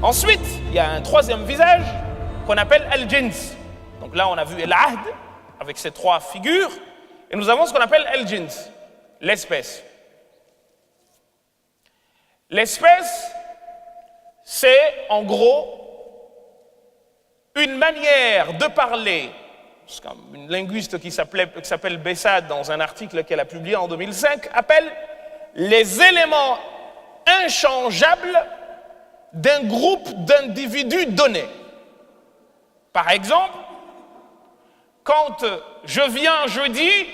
Ensuite, il y a un troisième visage qu'on appelle Al-Jins. Donc là, on a vu Al-Ahd avec ces trois figures. Et nous avons ce qu'on appelle Al-Jins, l'espèce. L'espèce, c'est en gros une manière de parler. Une linguiste qui s'appelle Bessad, dans un article qu'elle a publié en 2005, appelle les éléments inchangeables d'un groupe d'individus donnés. Par exemple, quand je dis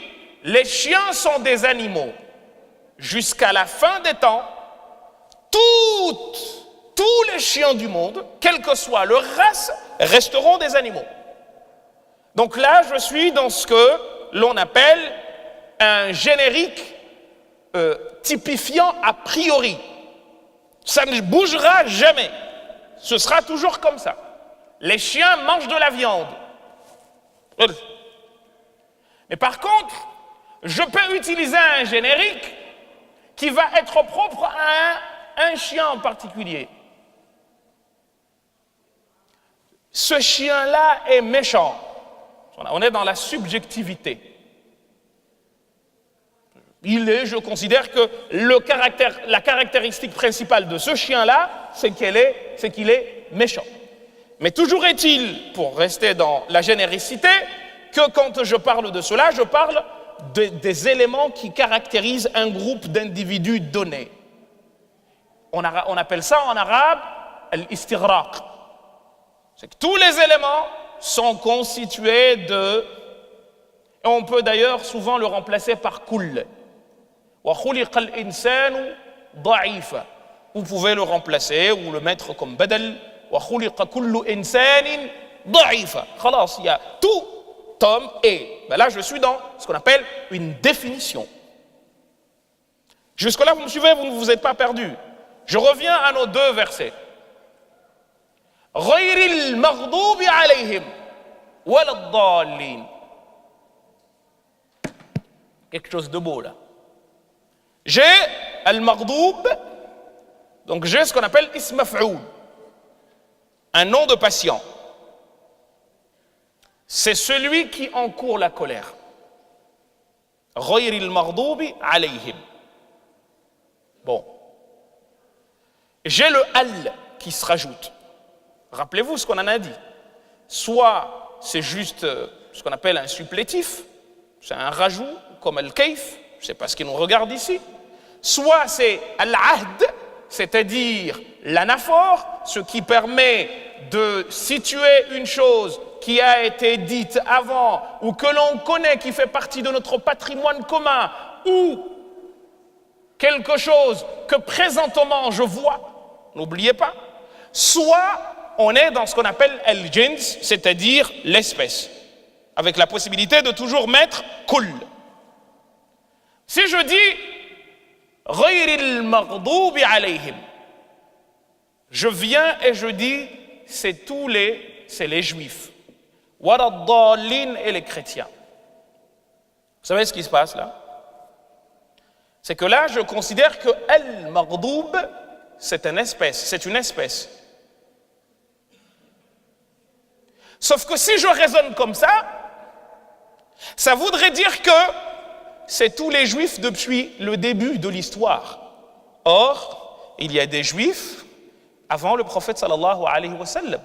les chiens sont des animaux, jusqu'à la fin des temps, tous les chiens du monde, quelle que soit leur race, resteront des animaux. Donc là, je suis dans ce que l'on appelle un générique typifiant a priori. Ça ne bougera jamais. Ce sera toujours comme ça. Les chiens mangent de la viande. Mais par contre, je peux utiliser un générique qui va être propre à un chien en particulier. Ce chien-là est méchant. On est dans la subjectivité. Je considère que la caractéristique principale de ce chien-là, c'est qu'il est méchant. Mais toujours est-il, pour rester dans la généricité, que quand je parle de cela, je parle des éléments qui caractérisent un groupe d'individus donnés. On appelle ça en arabe al-istighraq. C'est que tous les éléments sont constitués de... Et on peut d'ailleurs souvent le remplacer par kull. Wa khuliqa al-insanu da'ifa. Vous pouvez le remplacer ou le mettre comme badal. Wa khuliqa kullu insanin da'ifa. Khalas, il y a tout homme et. Ben là, je suis dans ce qu'on appelle une définition. Jusque-là, vous me suivez, vous ne vous êtes pas perdu. Je reviens à nos deux versets. غير المغضوب عليهم ولا الضالين. Quelque chose de beau là. J'ai al-maghdoub, donc j'ai ce qu'on appelle ism maf'oul, un nom de patient. C'est celui qui encourt la colère. غير المغضوب عليهم. Bon. J'ai le al qui se rajoute. Rappelez-vous ce qu'on en a dit. Soit c'est juste ce qu'on appelle un supplétif, c'est un rajout, comme al-kayf, je ne sais pas ce qui nous regarde ici. Soit c'est al-ahd, c'est-à-dire l'anaphore, ce qui permet de situer une chose qui a été dite avant ou que l'on connaît, qui fait partie de notre patrimoine commun, ou quelque chose que présentement je vois, n'oubliez pas. Soit on est dans ce qu'on appelle al-jins, c'est-à-dire l'espèce, avec la possibilité de toujours mettre kull. Si je dis ghayril maghdubi alayhim, je viens et je dis c'est les juifs, waladdallin et les chrétiens. Vous savez ce qui se passe là? C'est que là je considère que al-maghdub c'est une espèce. Sauf que si je raisonne comme ça voudrait dire que c'est tous les juifs depuis le début de l'histoire. Or, il y a des juifs avant le prophète sallallahu alayhi wa sallam.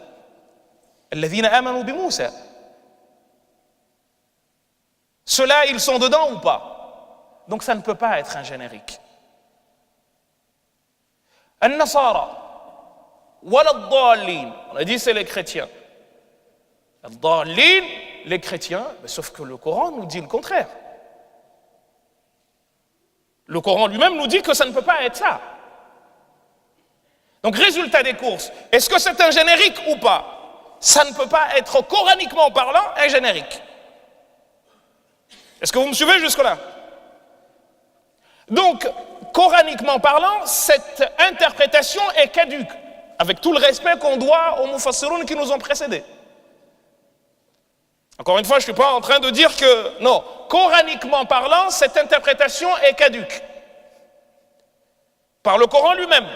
Alladhina amanu bi Moussa. Ceux-là, ils sont dedans ou pas? Donc ça ne peut pas être un générique. An-Nasara, waladdallin. On a dit c'est les chrétiens. Ad-dallin, les chrétiens, sauf que le Coran nous dit le contraire. Le Coran lui-même nous dit que ça ne peut pas être ça. Donc, résultat des courses, est-ce que c'est un générique ou pas? Ça ne peut pas être, coraniquement parlant, un générique. Est-ce que vous me suivez jusque-là? Donc, coraniquement parlant, cette interprétation est caduque, avec tout le respect qu'on doit aux mufassiroun qui nous ont précédés. Encore une fois, je ne suis pas en train de dire que, non, coraniquement parlant, cette interprétation est caduque. Par le Coran lui-même.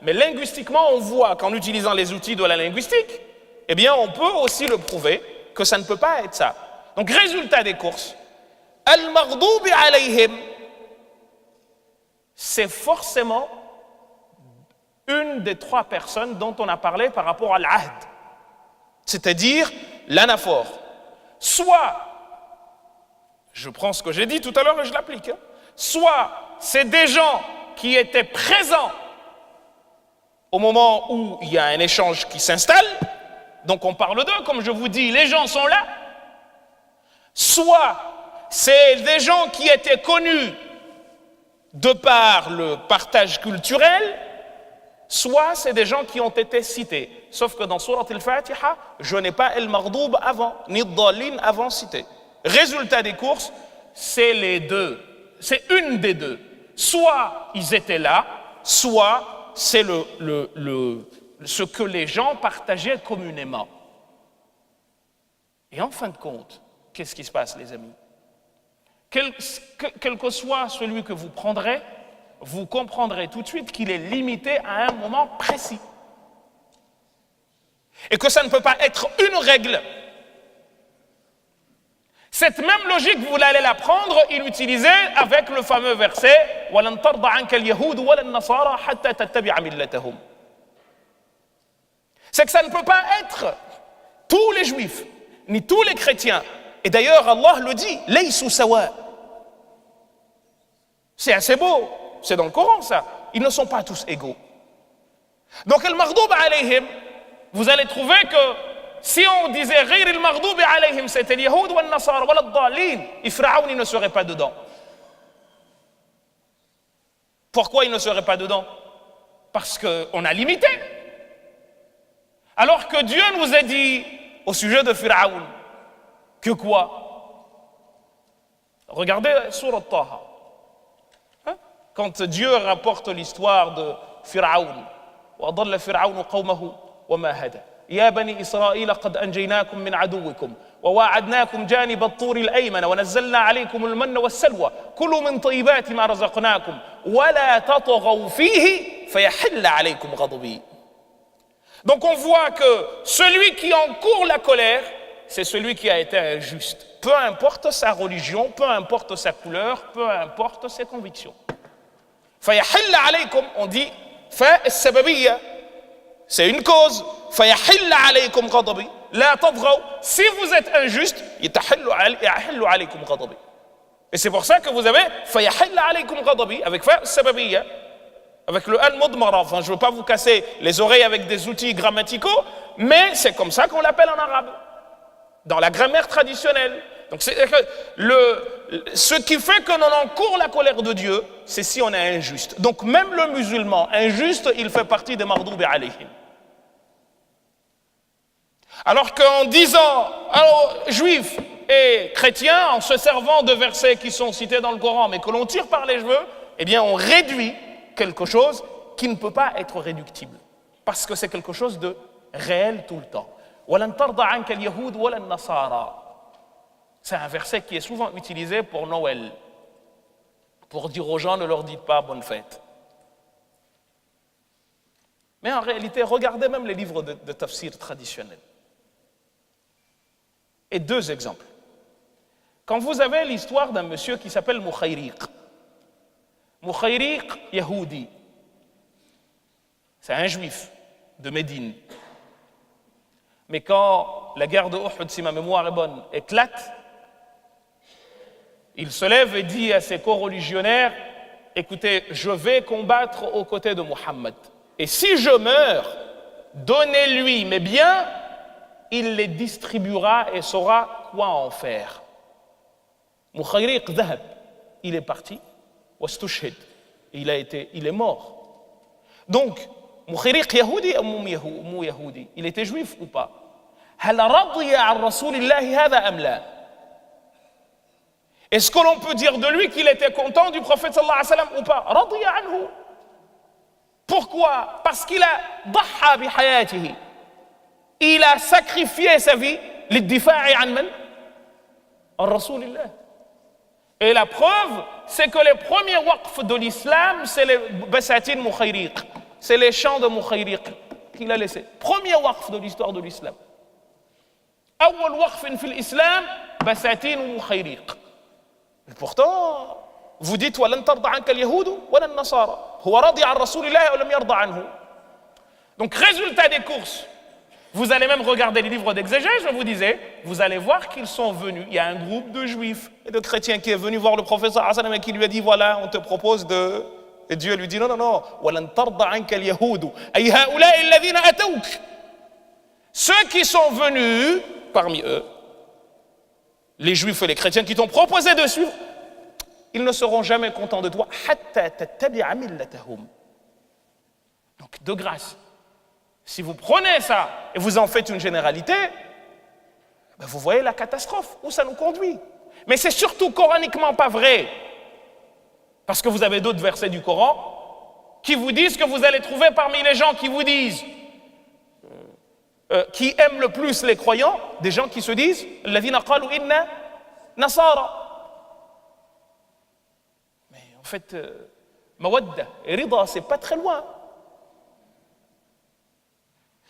Mais linguistiquement, on voit qu'en utilisant les outils de la linguistique, eh bien, on peut aussi le prouver que ça ne peut pas être ça. Donc, résultat des courses, al-maghdubi alayhim, c'est forcément une des trois personnes dont on a parlé par rapport à l'ahd, c'est-à-dire l'anaphore. Soit, je prends ce que j'ai dit tout à l'heure et je l'applique, soit c'est des gens qui étaient présents au moment où il y a un échange qui s'installe, donc on parle d'eux, comme je vous dis, les gens sont là, soit c'est des gens qui étaient connus de par le partage culturel, soit c'est des gens qui ont été cités. Sauf que dans Surat al-Fatiha, je n'ai pas al-Maghdoub avant, ni Dallin avant cité. Résultat des courses, c'est les deux. C'est une des deux. Soit ils étaient là, soit c'est ce que les gens partageaient communément. Et en fin de compte, qu'est-ce qui se passe, les amis? Quel que soit celui que vous prendrez, vous comprendrez tout de suite qu'il est limité à un moment précis. Et que ça ne peut pas être une règle. Cette même logique, vous allez la prendre et l'utiliser avec le fameux verset وَلَنْ تَرْضَ عَنْكَ الْيَهُودُ وَلَا النَّصَارَى حَتَّى تَتَّبِعَ مِلَّتَهُمْ. C'est que ça ne peut pas être tous les juifs, ni tous les chrétiens. Et d'ailleurs, Allah le dit, لَيْسُوا سَوَاء. C'est assez beau, c'est dans le Coran ça. Ils ne sont pas tous égaux. Donc, al-maghdoub alayhim, vous allez trouver que si on disait غير المغضوب عليهم, c'était les Yahoud ou les Nasara ou les Dallin, et Pharaon ne serait pas dedans. Pourquoi il ne serait pas dedans? Parce qu'on a limité. Alors que Dieu nous a dit au sujet de Pharaon que quoi? Regardez Surat Taha. Quand Dieu rapporte l'histoire de Pharaon, وَأَضَلَّ فِرْعَوْنُ قَوْمَهُ وَمَا هَدَى يا بني إسرائيل قد أنجيناكم من عدوكم وواعدناكم جانب الطور الأيمن ونزلنا عليكم المن والسلوى كلوا من طيبات ما رزقناكم ولا تطغوا فيه فيحل عليكم غضبي. Donc on voit que celui qui encourt la colère, c'est celui qui a été injuste. Peu importe sa religion, peu importe sa couleur, peu importe ses convictions. فيحل عليكم, on dit fa السببية, c'est une cause. فيحل عليكم غضبي لا تطغوا. Si vous êtes injuste, يحل عليكم غضبي. Et c'est pour ça que vous avez فيحل عليكم غضبي avec fa السببية, avec le al-mudmara. Enfin, je ne veux pas vous casser les oreilles avec des outils grammaticaux, mais c'est comme ça qu'on l'appelle en arabe, dans la grammaire traditionnelle. Donc, ce qui fait que l'on encourt la colère de Dieu, c'est si on est injuste. Donc, même le musulman injuste, il fait partie des mardoubi alayhim. Alors qu'en disant, alors, juifs et chrétiens, en se servant de versets qui sont cités dans le Coran, mais que l'on tire par les cheveux, eh bien, on réduit quelque chose qui ne peut pas être réductible. Parce que c'est quelque chose de réel tout le temps. وَلَنْ تَرْضَ عَنْكَ الْيَهُودُ وَلَا النَّصَارَى. C'est un verset qui est souvent utilisé pour Noël, pour dire aux gens, ne leur dites pas bonne fête. Mais en réalité, regardez même les livres de tafsir traditionnels. Et deux exemples. Quand vous avez l'histoire d'un monsieur qui s'appelle Mukhayriq, Mukhayriq Yahoudi, c'est un juif de Médine. Mais quand la guerre de Uhud, si ma mémoire est bonne, éclate, il se lève et dit à ses co-religionnaires, écoutez, je vais combattre aux côtés de Muhammad. Et si je meurs, donnez-lui mes biens, il les distribuera et saura quoi en faire. Mukhayriq dhahab, il est parti, wastushhid, il est mort. Donc, Mukhayriq Yahoudi ou Yahoudi, il était juif ou pas? هل رضي عن رسول الله هذا أم لا? Est-ce que l'on peut dire de lui qu'il était content du prophète sallallahu alayhi wa sallam ou pas? رضي عنه. Pourquoi? Parce qu'il a ضحى بحياته. Il a sacrifié sa vie للدفاع عن من? عن رسول الله. Et la preuve, c'est que les premiers waqf de l'islam, c'est les Bassatines Mukhayriq. c'est les chants de Mukhayriq qu'il a laissés. Premier waqf de l'histoire de l'islam. أول وقف في الإسلام بساتين مخيريق. Pourtant, vous dites ولن ترضى عنك اليهود ولا النصارى. هو رضي عن رسول الله ولم يرضى عنه. Donc, résultat des courses, vous allez même regarder les livres d'exégèse, je vous disais, vous allez voir qu'ils sont venus. Il y a un groupe de juifs et de chrétiens qui est venu voir le prophète Hassan et qui lui a dit voilà, on te propose de. Et Dieu lui dit non, non, non. وَلَن تَرْضَ عَنْكَ الْيَهُودُ أَيْ هَؤُلَاءِ الَّذِينَ أَتَوْكَ. Ceux qui sont venus parmi eux, les juifs et les chrétiens qui t'ont proposé de suivre, ils ne seront jamais contents de toi. حَتَّى تَتَّبِعَ مِلَّتَهُمْ. Donc, de grâce. Si vous prenez ça et vous en faites une généralité, ben vous voyez la catastrophe, où ça nous conduit. Mais c'est surtout coraniquement pas vrai. Parce que vous avez d'autres versets du Coran qui vous disent que vous allez trouver parmi les gens qui vous disent, qui aiment le plus les croyants, des gens qui se disent « Alladhina qalu inna nasara ». Mais en fait, mawadda et rida, c'est pas très loin.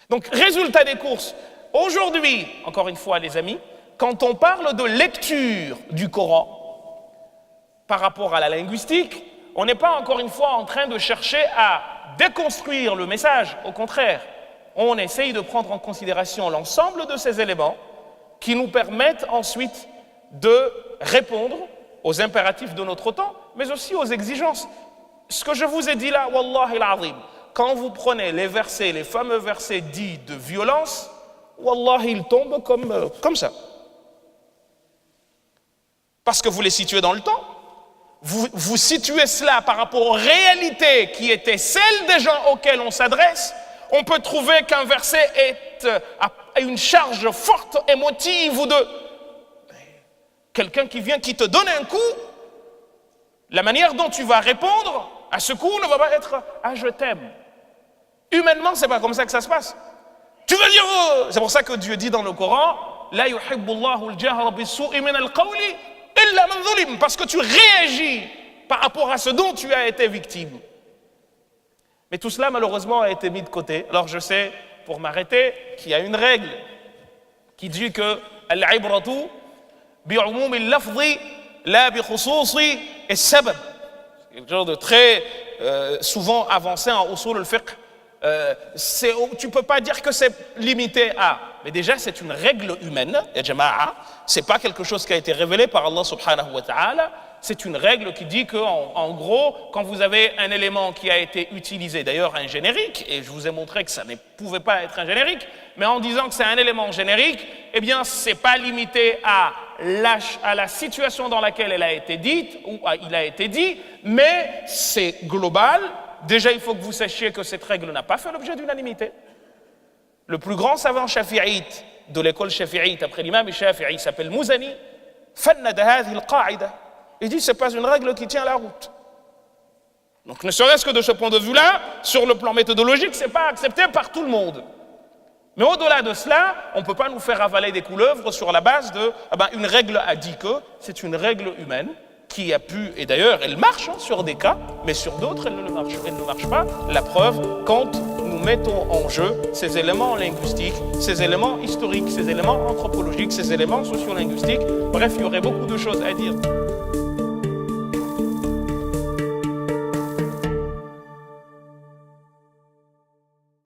Donc, résultat des courses, aujourd'hui, encore une fois les amis, quand on parle de lecture du Coran par rapport à la linguistique, on n'est pas encore une fois en train de chercher à déconstruire le message, au contraire, on essaye de prendre en considération l'ensemble de ces éléments qui nous permettent ensuite de répondre aux impératifs de notre temps, mais aussi aux exigences. Ce que je vous ai dit là, Wallahi al-Azim, quand vous prenez les versets, les fameux versets dits de violence, Wallah, ils tombent comme ça. Parce que vous les situez dans le temps. Vous situez cela par rapport aux réalités qui étaient celles des gens auxquels on s'adresse. On peut trouver qu'un verset a une charge forte, émotive, ou de quelqu'un qui vient, qui te donne un coup. La manière dont tu vas répondre à ce coup ne va pas être « Ah, je t'aime ». Humainement, c'est pas comme ça que ça se passe. Tu veux dire, c'est pour ça que Dieu dit dans le Coran, La yuhibbullahu al-jahra bis-su'i min al-qawli illa man zulim, parce que tu réagis par rapport à ce dont tu as été victime. Mais tout cela, malheureusement, a été mis de côté. Alors je sais, pour m'arrêter, qu'il y a une règle qui dit que al-ibratu bi'umum al-lafzi la bi khususi as-sabab. C'est quelque chose de très souvent avancé en usul al-fiqh. Tu ne peux pas dire que c'est limité à, mais déjà c'est une règle humaine, ya jama'a, c'est pas quelque chose qui a été révélé par Allah subhanahu wa ta'ala, c'est une règle qui dit que en gros, quand vous avez un élément qui a été utilisé, d'ailleurs un générique, et je vous ai montré que ça ne pouvait pas être un générique, mais en disant que c'est un élément générique, eh bien c'est pas limité à la situation dans laquelle elle a été dite, ou il a été dit, mais c'est global. Déjà, il faut que vous sachiez que cette règle n'a pas fait l'objet d'unanimité. Le plus grand savant shafi'ite de l'école shafi'ite, après l'imam Shafi'i, s'appelle Mouzani, fannada hadhihi al-qa'ida. Il dit, ce n'est pas une règle qui tient la route. Donc, ne serait-ce que de ce point de vue-là, sur le plan méthodologique, ce n'est pas accepté par tout le monde. Mais au-delà de cela, on ne peut pas nous faire avaler des couleuvres sur la base de, une règle a dit que, c'est une règle humaine, qui a pu, et d'ailleurs elle marche sur des cas, mais sur d'autres elle ne marche pas. La preuve, quand nous mettons en jeu ces éléments linguistiques, ces éléments historiques, ces éléments anthropologiques, ces éléments sociolinguistiques, bref, il y aurait beaucoup de choses à dire.